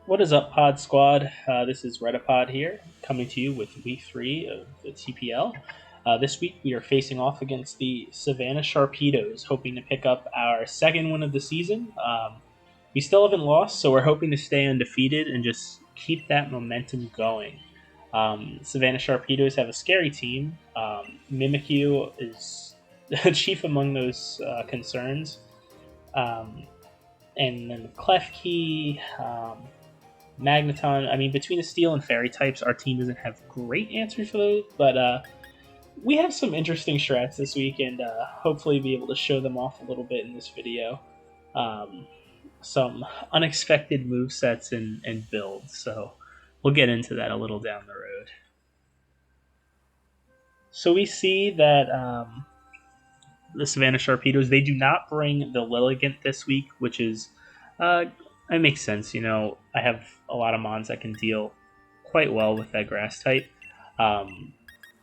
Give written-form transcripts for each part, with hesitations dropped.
What is up, Pod Squad? This is Reddapod here, coming to you with week 3 of the TPL. This week we are facing off against the Savannah Sharpedos, hoping to pick up our second win of the season. We still haven't lost, so we're hoping to stay undefeated and just keep that momentum going. Savannah Sharpedos have a scary team. Mimikyu is chief among those concerns. And then Klefki, Magneton. I mean, between the Steel and Fairy types, our team doesn't have great answers for those, but we have some interesting strats this week, and hopefully be able to show them off a little bit in this video. Some unexpected movesets and builds, so we'll get into that a little down the road. So we see that the Savannah Sharpedos, they do not bring the Lilligant this week, which is, it makes sense. You know, I have a lot of mons that can deal quite well with that grass type.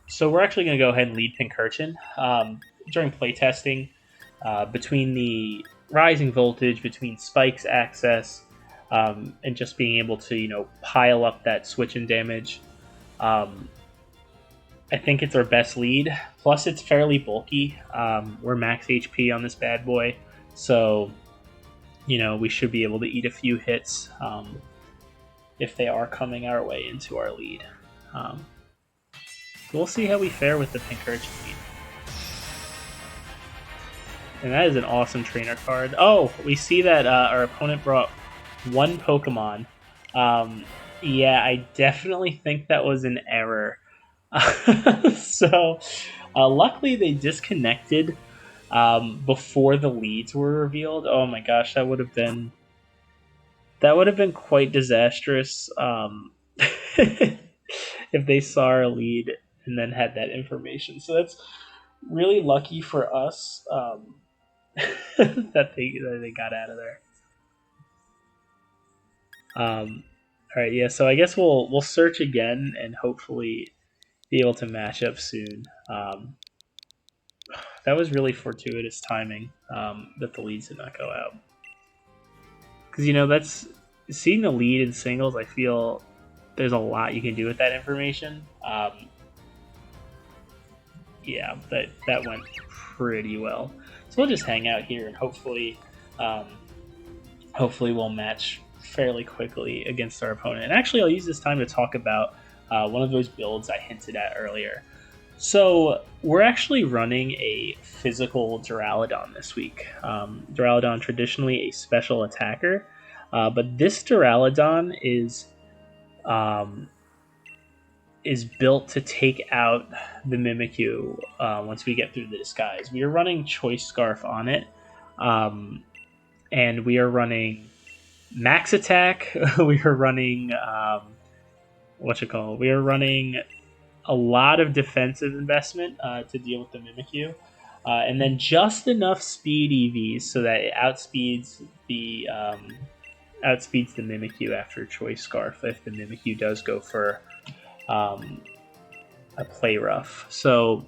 So we're actually going to go ahead and lead Pincurchin. During playtesting, between the rising voltage, between spikes access, and just being able to, you know, pile up that switch and damage, I think it's our best lead. Plus, it's fairly bulky. We're max HP on this bad boy, so you know we should be able to eat a few hits if they are coming our way into our lead. We'll see how we fare with the Pincurchin lead. And that is an awesome trainer card. Oh, we see that our opponent brought one Pokemon. Yeah, I definitely think that was an error. So, luckily they disconnected before the leads were revealed. Oh my gosh, that would have been quite disastrous if they saw our lead and then had that information. So that's really lucky for us that they got out of there. All right, yeah. So I guess we'll search again and hopefully be able to match up soon. That was really fortuitous timing that the leads did not go out. Because, you know, that's seeing the lead in singles, I feel there's a lot you can do with that information. Yeah, that went pretty well. So we'll just hang out here and hopefully we'll match fairly quickly against our opponent. And actually, I'll use this time to talk about one of those builds I hinted at earlier. So we're actually running a physical Duraludon this week. Duraludon, traditionally a special attacker, but this Duraludon is built to take out the Mimikyu once we get through the disguise. We are running Choice Scarf on it, and we are running Max Attack. We are running we are running a lot of defensive investment to deal with the Mimikyu, and then just enough speed EVs so that it outspeeds the Mimikyu after Choice Scarf if the Mimikyu does go for a play rough. So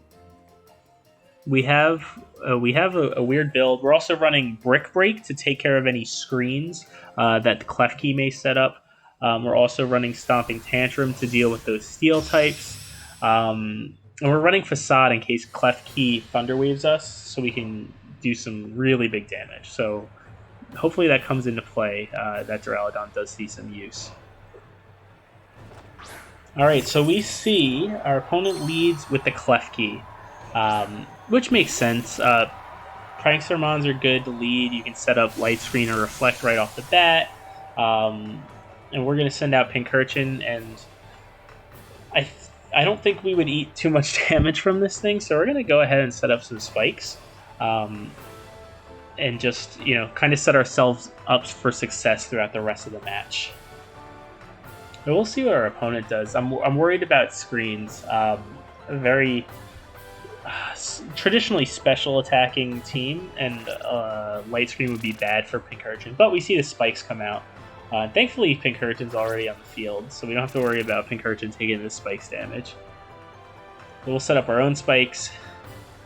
we have a weird build. We're also running Brick Break to take care of any screens that the Klefki may set up. We're also running Stomping Tantrum to deal with those steel types. And we're running Facade in case Klefki Thunderwaves us, so we can do some really big damage. So hopefully that comes into play, that Duraludon does see some use. Alright, so we see our opponent leads with the Klefki, which makes sense. Prankster Mons are good to lead. You can set up Light Screen or Reflect right off the bat. And we're going to send out Pincurchin, and I don't think we would eat too much damage from this thing, so we're going to go ahead and set up some spikes. And just, you know, kind of set ourselves up for success throughout the rest of the match. But we'll see what our opponent does. I'm worried about screens. A very traditionally special attacking team, and Light Screen would be bad for Pincurchin. But we see the spikes come out. Thankfully, Pincurchin's already on the field, so we don't have to worry about Pincurchin taking the spikes damage. But we'll set up our own spikes.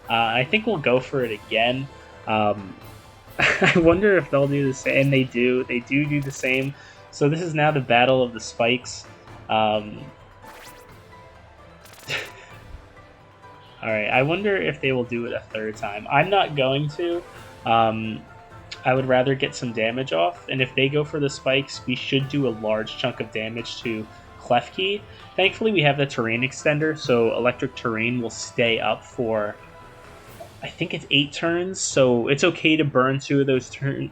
I think we'll go for it again. I wonder if they'll do the same. And they do. They do the same. So this is now the battle of the spikes. Alright, I wonder if they will do it a third time. I'm not going to. I would rather get some damage off, and if they go for the spikes, we should do a large chunk of damage to Klefki. Thankfully, we have the terrain extender, so electric terrain will stay up for, I think it's 8 turns, so it's okay to burn two of those turns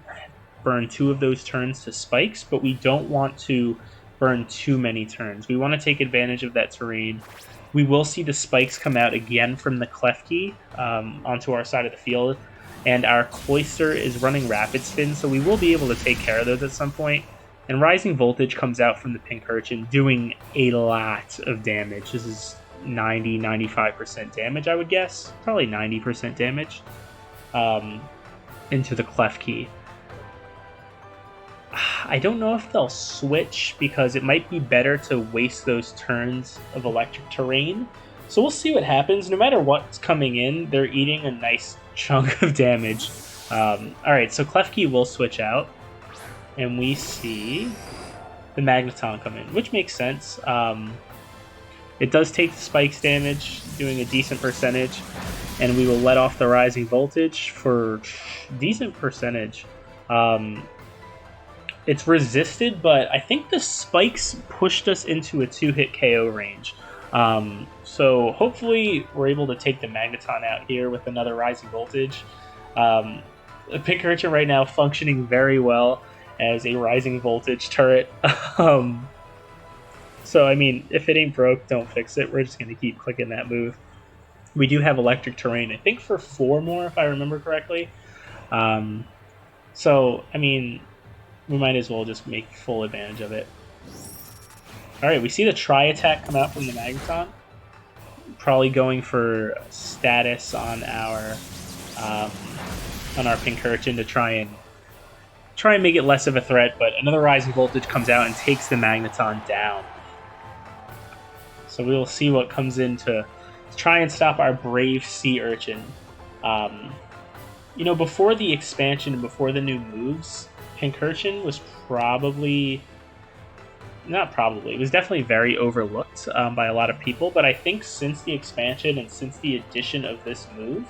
to spikes, but we don't want to burn too many turns. We want to take advantage of that terrain. We will see the spikes come out again from the Klefki onto our side of the field, and our Cloyster is running Rapid Spin, so we will be able to take care of those at some point. And Rising Voltage comes out from the Pink Urchin, doing a lot of damage. This is 90-95% damage, I would guess. Probably 90% damage into the Klefki. I don't know if they'll switch, because it might be better to waste those turns of electric terrain. So we'll see what happens. No matter what's coming in, they're eating a nice chunk of damage. Alright, so Klefki will switch out, and we see the Magneton come in, which makes sense. It does take the spikes damage, doing a decent percentage, and we will let off the Rising Voltage for decent percentage. It's resisted, but I think the spikes pushed us into a 2-hit KO range. So hopefully we're able to take the Magneton out here with another Rising Voltage. The Pink Urchin right now functioning very well as a Rising Voltage turret. So, I mean, if it ain't broke, don't fix it. We're just going to keep clicking that move. We do have electric terrain, I think, for 4 more, if I remember correctly. So, I mean, we might as well just make full advantage of it. Alright, we see the Tri-Attack come out from the Magneton. Probably going for status on our Pink Urchin to try and make it less of a threat, but another Rising Voltage comes out and takes the Magneton down. So we will see what comes in to try and stop our brave Sea Urchin. You know, before the expansion and before the new moves, Pink Urchin was it was definitely very overlooked by a lot of people, but I think since the expansion and since the addition of this move,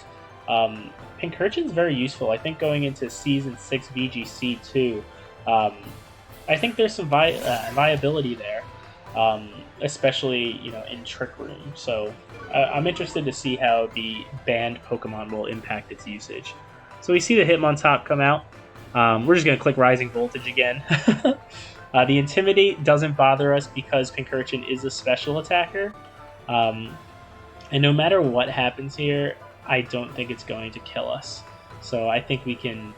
Pink Urchin's very useful. I think going into Season 6 VGC too, I think there's some viability there, especially, you know, in Trick Room. So I'm interested to see how the banned Pokemon will impact its usage. So we see the Hitmontop come out. We're just going to click Rising Voltage again. The Intimidate doesn't bother us because Pink Urchin is a special attacker. And no matter what happens here, I don't think it's going to kill us. So I think we can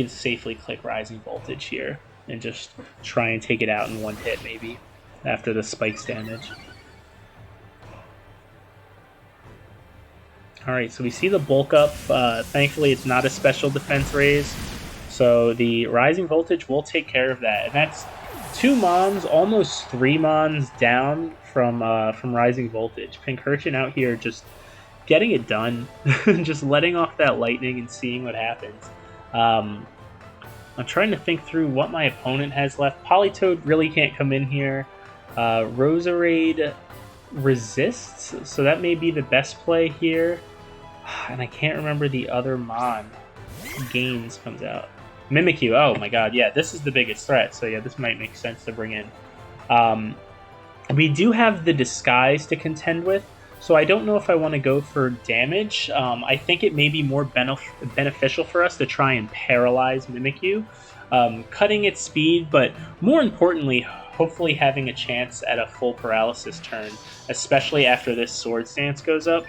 safely click Rising Voltage here and just try and take it out in one hit maybe after the spikes damage. Alright, so we see the bulk up. Thankfully it's not a special defense raise. So the Rising Voltage will take care of that. And that's 2 Mons, almost 3 Mons down from Rising Voltage. Pink Urchin out here just getting it done. Just letting off that lightning and seeing what happens. I'm trying to think through what my opponent has left. Politoed really can't come in here. Roserade resists, so that may be the best play here. And I can't remember the other Mon. Gains comes out. Mimikyu, oh my god, yeah, this is the biggest threat, so yeah, this might make sense to bring in. We do have the Disguise to contend with, so I don't know if I want to go for damage. I think it may be more beneficial for us to try and paralyze Mimikyu, cutting its speed, but more importantly, hopefully having a chance at a full paralysis turn, especially after this Sword Stance goes up.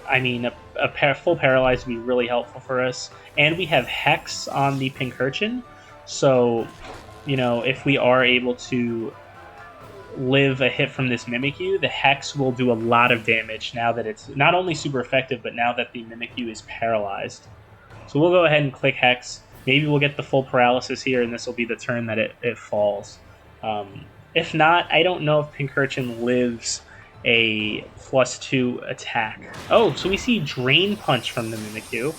I mean, a full paralyze would be really helpful for us. And we have Hex on the Pink Urchin, so, you know, if we are able to live a hit from this Mimikyu, the Hex will do a lot of damage now that it's not only super effective, but now that the Mimikyu is paralyzed. So we'll go ahead and click Hex. Maybe we'll get the full paralysis here, and this will be the turn that it falls. If not, I don't know if Pink Urchin lives a +2 attack. Oh, so we see Drain Punch from the Mimikyu.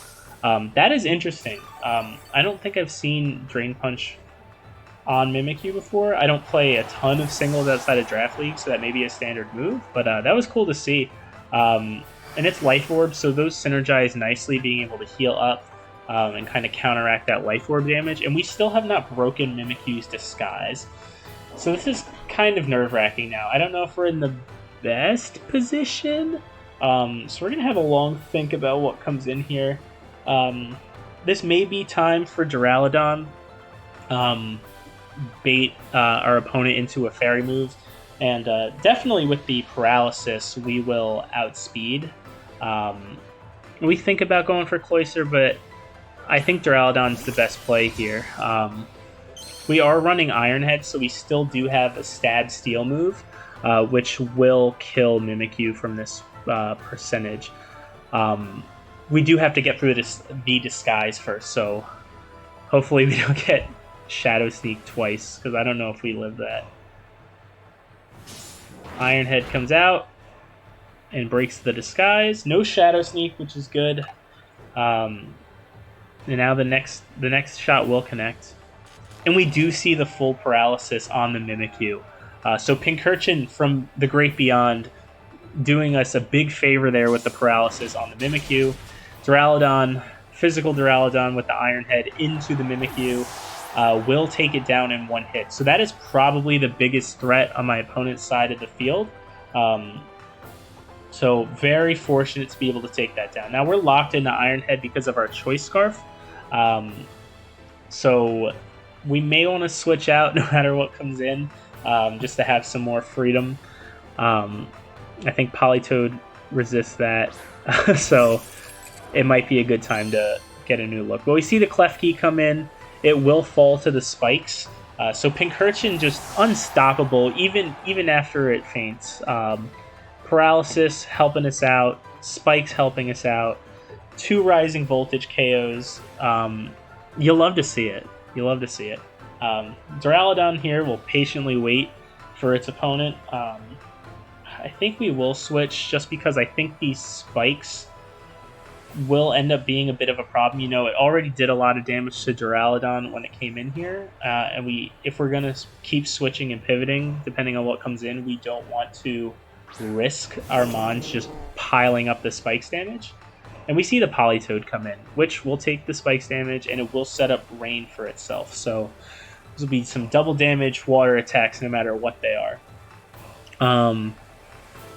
That is interesting. I don't think I've seen Drain Punch on Mimikyu before. I don't play a ton of singles outside of Draft League, so that may be a standard move, but that was cool to see. And it's Life Orb, so those synergize nicely, being able to heal up and kind of counteract that Life Orb damage. And we still have not broken Mimikyu's Disguise. So this is kind of nerve-wracking now. I don't know if we're in the best position. So we're going to have a long think about what comes in here. This may be time for Duraludon. Bait our opponent into a fairy move. And definitely with the paralysis, we will outspeed. We think about going for Cloyster, but I think Duraludon's the best play here. We are running Iron Head, so we still do have a Stab Steel move, which will kill Mimikyu from this percentage. We do have to get through the Disguise first, so hopefully we don't get Shadow Sneak twice, because I don't know if we live that. Iron Head comes out and breaks the Disguise. No Shadow Sneak, which is good. And now the next shot will connect. And we do see the full paralysis on the Mimikyu. So Pincurchin from the Great Beyond doing us a big favor there with the paralysis on the Mimikyu. Duraludon, physical Duraludon with the Iron Head into the Mimikyu will take it down in one hit. So that is probably the biggest threat on my opponent's side of the field. So very fortunate to be able to take that down. Now we're locked into Iron Head because of our Choice Scarf. So we may want to switch out no matter what comes in, just to have some more freedom. I think Politoed resists that, so it might be a good time to get a new look. But we see the Klefki come in. It will fall to the spikes. So Pincurchin just unstoppable, even after it faints. Paralysis helping us out. Spikes helping us out. 2 Rising Voltage KOs. You'll love to see it. You'll love to see it. Duraludon here will patiently wait for its opponent. I think we will switch just because I think these spikes will end up being a bit of a problem. You know, it already did a lot of damage to Duraludon when it came in here. And if we're going to keep switching and pivoting, depending on what comes in, we don't want to risk our Mons just piling up the spikes damage. And we see the Politoed come in, which will take the spikes damage, and it will set up rain for itself. So this will be some double damage water attacks no matter what they are.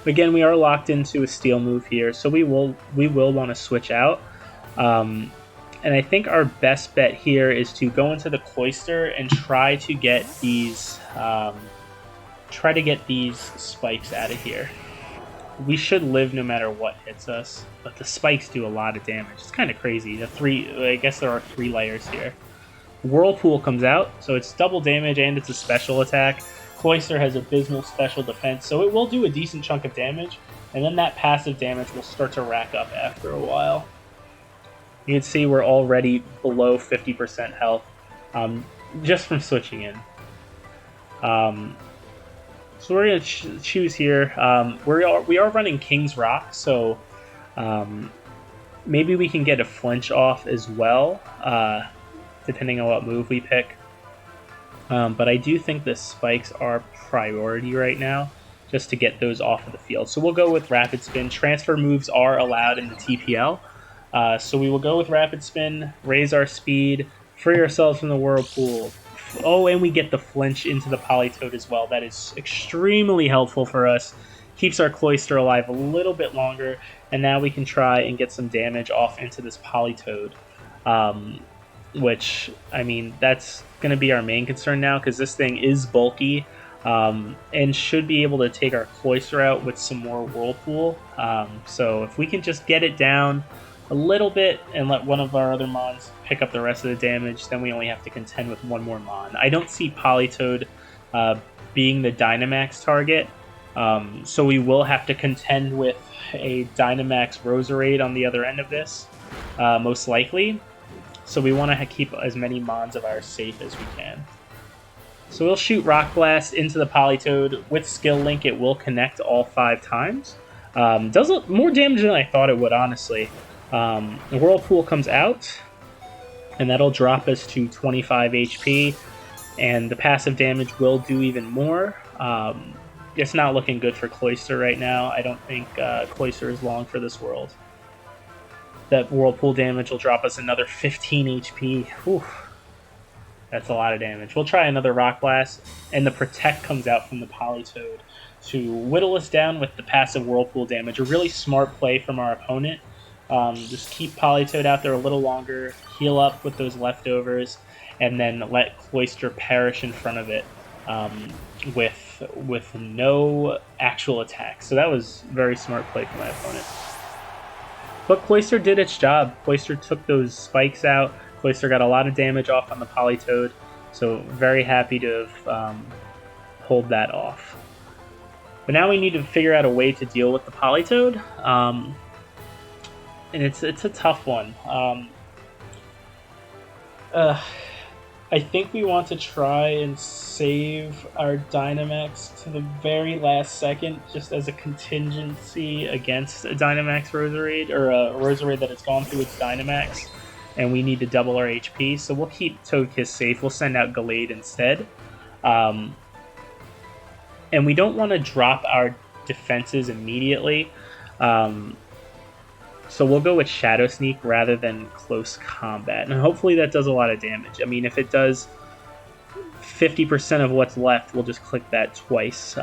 Again, we are locked into a steel move here, so we will want to switch out. And I think our best bet here is to go into the Cloister and try to get these spikes out of here. We should live no matter what hits us, but the spikes do a lot of damage. It's kind of crazy. I guess there are 3 layers here. Whirlpool comes out, so it's double damage and it's a special attack. Cloister has abysmal special defense, so it will do a decent chunk of damage, and then that passive damage will start to rack up after a while. You can see we're already below 50% health just from switching in. So we're going to choose here. We are running King's Rock, so maybe we can get a flinch off as well, depending on what move we pick. But I do think the spikes are priority right now, just to get those off of the field. So we'll go with Rapid Spin. Transfer moves are allowed in the TPL. So we will go with Rapid Spin, raise our speed, free ourselves from the Whirlpool. Oh, and we get the flinch into the Politoed as well. That is extremely helpful for us. Keeps our Cloister alive a little bit longer, and now we can try and get some damage off into this Politoed. Which, I mean, that's going to be our main concern now, because this thing is bulky, and should be able to take our Cloister out with some more Whirlpool. So if we can just get it down a little bit and let one of our other Mons pick up the rest of the damage, then we only have to contend with one more Mon. I don't see Politoed being the Dynamax target, so we will have to contend with a Dynamax Roserade on the other end of this, most likely. So we want to keep as many Mons of ours safe as we can. So we'll shoot Rock Blast into the Politoed. With Skill Link, it will connect all 5 times. Does more damage than I thought it would, honestly. The Whirlpool comes out, and that'll drop us to 25 HP. and the passive damage will do even more. It's not looking good for Cloyster right now. I don't think Cloyster is long for this world. That Whirlpool damage will drop us another 15 HP. Whew. That's a lot of damage. We'll try another Rock Blast, and the Protect comes out from the Politoed to whittle us down with the passive Whirlpool damage. A really smart play from our opponent. Just keep Politoed out there a little longer, heal up with those leftovers, and then let Cloyster perish in front of it with no actual attack. So that was very smart play from my opponent. But Cloyster did its job. Cloyster took those spikes out. Cloyster got a lot of damage off on the Politoed, so very happy to have pulled that off. But now we need to figure out a way to deal with the Politoed, and it's a tough one. I think we want to try and save our Dynamax to the very last second, just as a contingency against a Dynamax Roserade, or a Roserade that has gone through its Dynamax, and we need to double our HP. So we'll keep Togekiss safe. We'll send out Gallade instead. And we don't want to drop our defenses immediately. So we'll go with Shadow Sneak rather than Close Combat. And hopefully that does a lot of damage. I mean, if it does 50% of what's left, we'll just click that twice.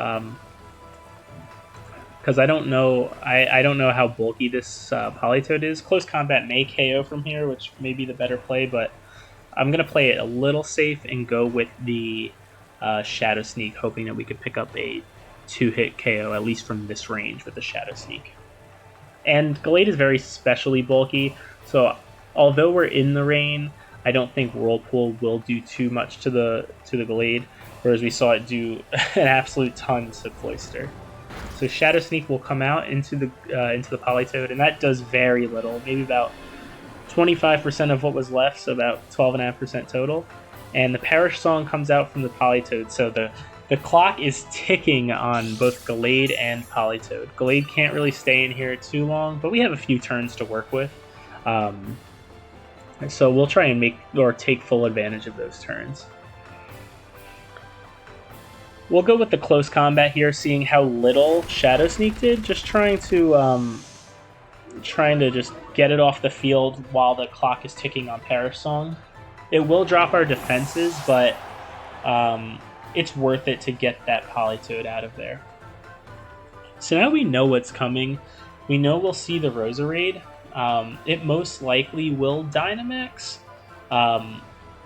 Because I don't know I don't know how bulky this Politoed is. Close Combat may KO from here, which may be the better play, but I'm going to play it a little safe and go with the Shadow Sneak, hoping that we could pick up a 2-hit KO, at least from this range with the Shadow Sneak. And Gallade is very specially bulky, so although we're in the rain, I don't think Whirlpool will do too much to the Gallade, whereas we saw it do an absolute ton to Cloyster. So Shadow Sneak will come out into the Politoed, and that does very little, maybe about 25% of what was left, so about 12.5% total. And the Perish Song comes out from the Politoed, so the clock is ticking on both Gallade and Politoed. Gallade can't really stay in here too long, but we have a few turns to work with. So we'll try and take full advantage of those turns. We'll go with the Close Combat here, seeing how little Shadow Sneak did, just trying to just get it off the field while the clock is ticking on Perish Song. It will drop our defenses, but it's worth it to get that Politoed out of there. So now we know what's coming. We know we'll see the Roserade. It most likely will Dynamax.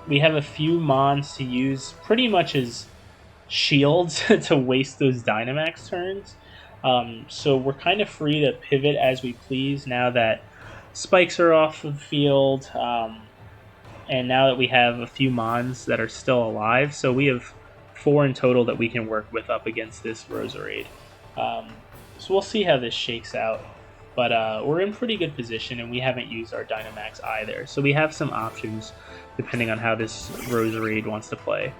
We have a few Mons to use pretty much as shields to waste those Dynamax turns. So we're kind of free to pivot as we please now that spikes are off the field, and now that we have a few Mons that are still alive. So we have 4 in total that we can work with up against this Roserade. So we'll see how this shakes out. But we're in pretty good position, and we haven't used our Dynamax either. So we have some options depending on how this Roserade wants to play.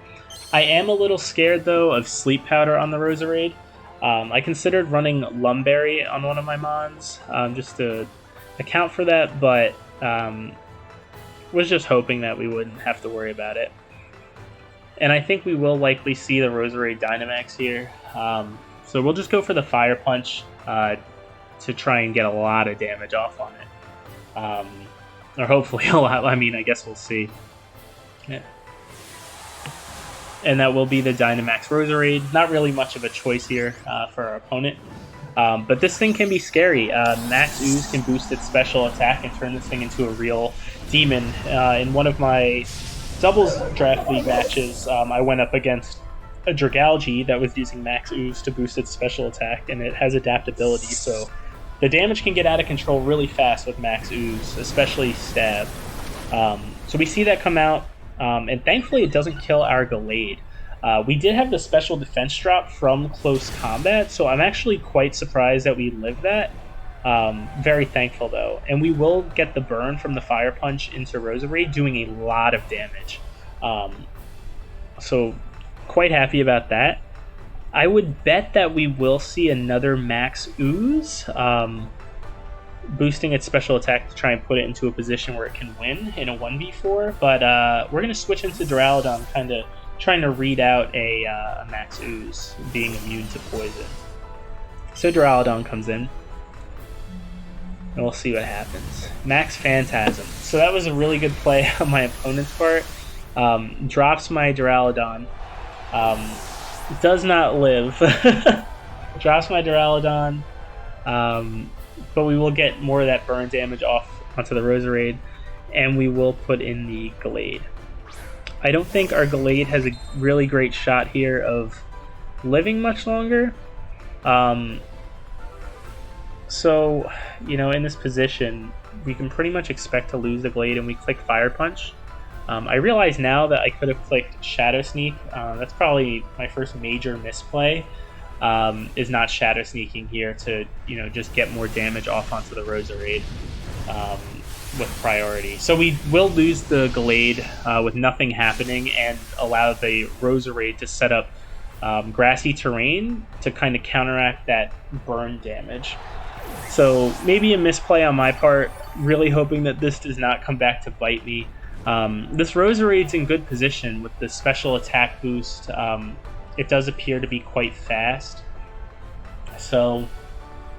I am a little scared, though, of Sleep Powder on the Roserade. I considered running Lumberry on one of my Mons just to account for that, but was just hoping that we wouldn't have to worry about it. And I think we will likely see the Roserade Dynamax here. So we'll just go for the Fire Punch to try and get a lot of damage off on it. Or hopefully a lot. I mean, I guess we'll see. Yeah. And that will be the Dynamax Roserade. Not really much of a choice here for our opponent. But this thing can be scary. Max Ooze can boost its special attack and turn this thing into a real demon. In one of my doubles draft league matches, I went up against a Dragalge that was using Max Ooze to boost its special attack, and it has adaptability, so the damage can get out of control really fast with Max Ooze, especially Stab. So we see that come out, and thankfully it doesn't kill our Gallade. We did have the special defense drop from Close Combat, so I'm actually quite surprised that we lived that. Very thankful, though. And we will get the burn from the Fire Punch into Roserade, doing a lot of damage. So quite happy about that. I would bet that we will see another Max Ooze, boosting its special attack to try and put it into a position where it can win in a 1v4. But we're going to switch into Duraludon, kind of trying to read out a Max Ooze being immune to poison. So Duraludon comes in, and we'll see what happens. Max Phantasm. So that was a really good play on my opponent's part. Drops my Duraludon. Does not live. Drops my Duraludon. But we will get more of that burn damage off onto the Roserade, and we will put in the Gallade. I don't think our Gallade has a really great shot here of living much longer. So, you know, in this position, we can pretty much expect to lose the Gallade, and we click Fire Punch. I realize now that I could have clicked Shadow Sneak. That's probably my first major misplay, is not Shadow Sneaking here to, you know, just get more damage off onto the Roserade with priority. So we will lose the Gallade with nothing happening and allow the Roserade to set up grassy terrain to kind of counteract that burn damage. So maybe a misplay on my part, really hoping that this does not come back to bite me. This Roserade's in good position with the special attack boost. It does appear to be quite fast. So,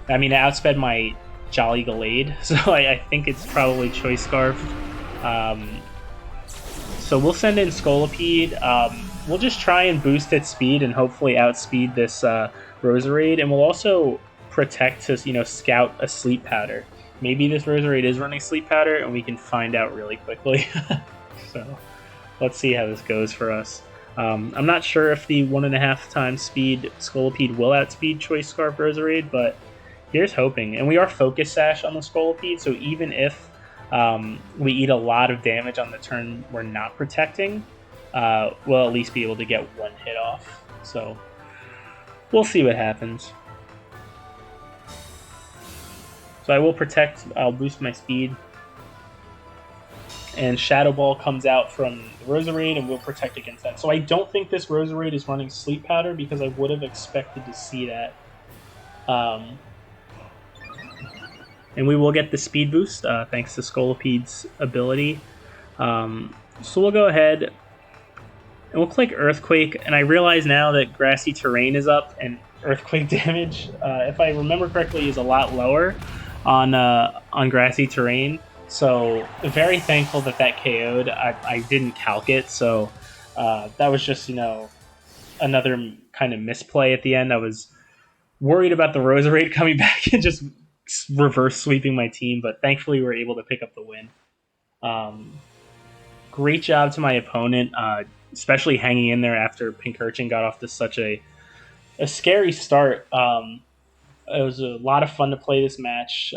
I mean, it outsped my Jolly Gallade, so I think it's probably Choice Scarf. So we'll send in Scolipede. We'll just try and boost its speed and hopefully outspeed this Roserade, and we'll also protect to, you know, scout a Sleep Powder. Maybe this Roserade is running Sleep Powder, and we can find out really quickly. So let's see how this goes for us. I'm not sure if the 1.5 times speed Scolipede will outspeed Choice Scarf Roserade, but here's hoping. And we are Focus Sash on the Scolipede, so even if we eat a lot of damage on the turn we're not protecting, we'll at least be able to get one hit off. So we'll see what happens. So I will protect, I'll boost my speed. And Shadow Ball comes out from the Roserade, and we'll protect against that. So I don't think this Roserade is running Sleep Powder, because I would have expected to see that. And we will get the speed boost, thanks to Scolipede's ability. So we'll go ahead, and we'll click Earthquake. And I realize now that Grassy Terrain is up, and Earthquake damage, if I remember correctly, is a lot lower on Grassy Terrain. So very thankful that that KO'd. I didn't calc it, so that was just, you know, another kind of misplay at the end. I was worried about the Roserade coming back and just reverse sweeping my team, but thankfully we were able to pick up the win. Great job to my opponent, especially hanging in there after Pincurchin got off to such a scary start. It was a lot of fun to play this match.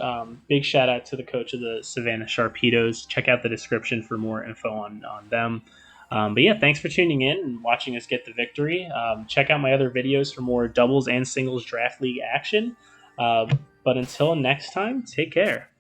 Big shout out to the coach of the Savannah Sharpedos. Check out the description for more info on them. But yeah, thanks for tuning in and watching us get the victory. Check out my other videos for more doubles and singles draft league action. But until next time, take care.